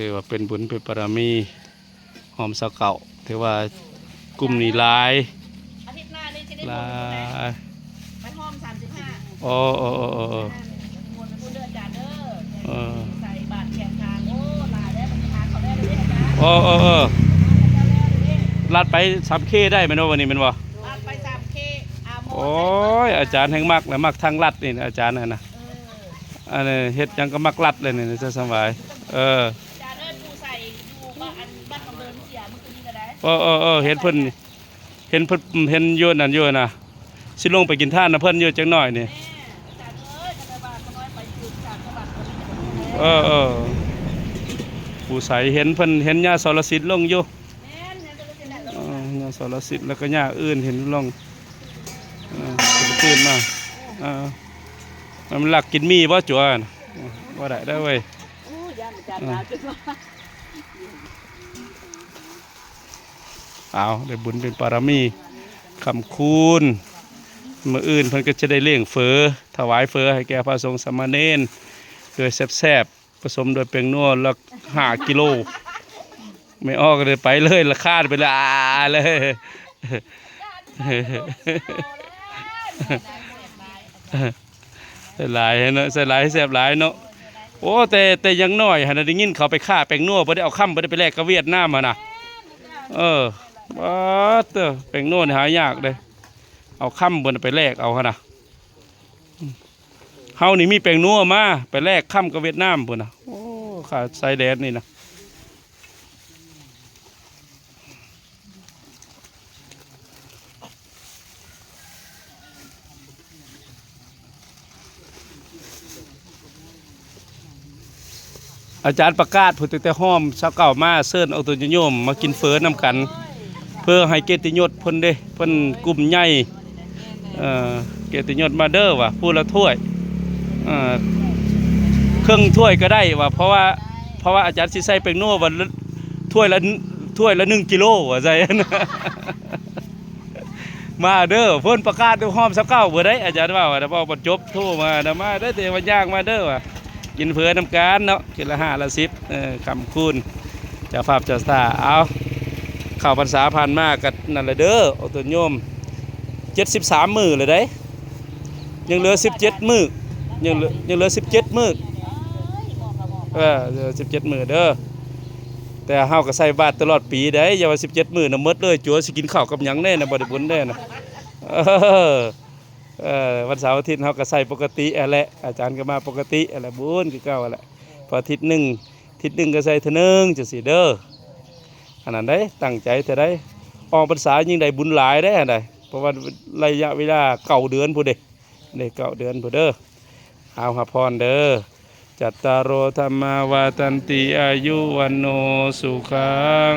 ถือว่าเป็นบุญเป็นบารมีหอมสะเก่าถือว่ากลุ่มนี้หลายอาทิตย์หน้านี่จะได้ หลา บุญนะ ย ไปห้อม35โอ้โอ้โอ้โอ้โอ้ มวลบุญเด้ออาจารย์เด้เอออ ใส่บาตรแขกทางโอ้หลายได้บรรทานเขาได้เลยอาจารย์ โอ้โอ้โอ้ อาจารย์แล้วเลย ลัดไป3Kได้ไหมเนาะวันนี้แมันบ่ ลาดไป3K อาโม โอ้ยอาจารย์แห่งมักนะมักทางลัดนี่นะอาจารย์น่ะนะอันนี้เฮ็ดหยังก็มักลัดเลยนี่จะสบายอาจารย์ปูใส่อยู่บ้านคำเดินเสียเมื่อคืนนี้ก็ได้ เห็นเพิ่นเห็นโยนนั่นโยนน่ะสิลงไปกินท่านนะเพิ่นโยนจังหน่อยนี่อาจารย์จะไปบ้านเขาน้อยไปอยู่จากจังหวัดผู้ใสเห็นเพิ่นเห็นญาสรสิทธิ์ลงอยู่แม่นจะเป็นแบบญาสรสิทธิ์แล้วก็ญาอื่นเห็นลงตื่นมามันหลักกินมีบ่จัวว่าได้เว้ยโอ้ยอาจารย์มาจนว่าเอาได้บุญเป็นปารมีคำคูณมื้ออื่นเพิ่นก็จะได้เลี้ยงเฟอถวายเฟอให้แก่พระสงฆ์สามเณรโดยแซ่บๆผสมโดยเปียงนัวละ5 กิโลไม่ออกเลยไปเลยละคาดไปเลยใส่หลายเนาะใส่หลายแซ่บหลายเนาะโอ้แต่ยังน้อยหั่นได้ยินเขาไปฆ่าแป้งนัวบ่ได้เอาค่ำบ่ได้ไปแลกกับเวียดนามหั่นน่ะบ่เตอแป้งนัวนี่หายากเลยเอาค่ำบ่ได้ไปแลกเอาหั่นน่ะเฮานี่มีแป้งนัวมาไปแลกค่ำกับเวียดนามพุ่นน่ะโอ้ขาดไซแดนนี่นะอาจารย์ประกาศผู้แต่ห้อมชาวเก่ามาเชิญเอาตัวโยมมากินเฟ้อนำกันเพื่อให้เกียรติยศเพิ่นเด้เพิ่นกลุ่มใหญ่เกียรติยศมาเด้อว่ะผู้ละถ้วยครึ่งถ้วยก็ได้ว่ะเพราะว่าอาจารย์สิใส่เป็นนัววันถ้วยละ1 กิโลว่าใส่ มาเด้อเพิ่นประกาศด้วยห้อมชาวเก่าบ่ได้อาจารย์ว่าแต่พอบ่จบโทรมามาได้แต่ว่าย่างมาเด้อว่ะกินเพื่อนำกันเนาะกินละ5 ละ 10คำคูณเจ้าภาพเจ้าสตาเอาเข้าพรรษาผ่านมากันนั่นแหละเด้อเอาตัวโยม73 มื้อเลยได้ยังเหลือ17 มื้อยังเหลือ17 มื้อ17 มื้อเด้อแต่เฮาก็ใส่บาตรตลอดปีได้อย่าว่า17 มื้อน่ะหมดเลยจัวสิกินข้าวกับหยังแน่น่ะบ่ได้บุญแน่น่ะวันเสาร์อาทิตย์เขาก็ใส่ปกติอะไรอาจารย์ก็มาปกติอะไรบุญคือเก่าอะไรพออาทิตย์หนึ่งก็ใส่เท่านึงจะสีเด้อขนาดได้ตั้งใจแต่ได้ออกพรรษายิ่งได้บุญหลายได้อะไรเพราะว่าระยะเวลา9 เดือนผู้เด็ก9 เดือนผู้เด้อเอาหาพรเด้อจัตตารโอธรรมาวาตันติอายุวันโนสุขัง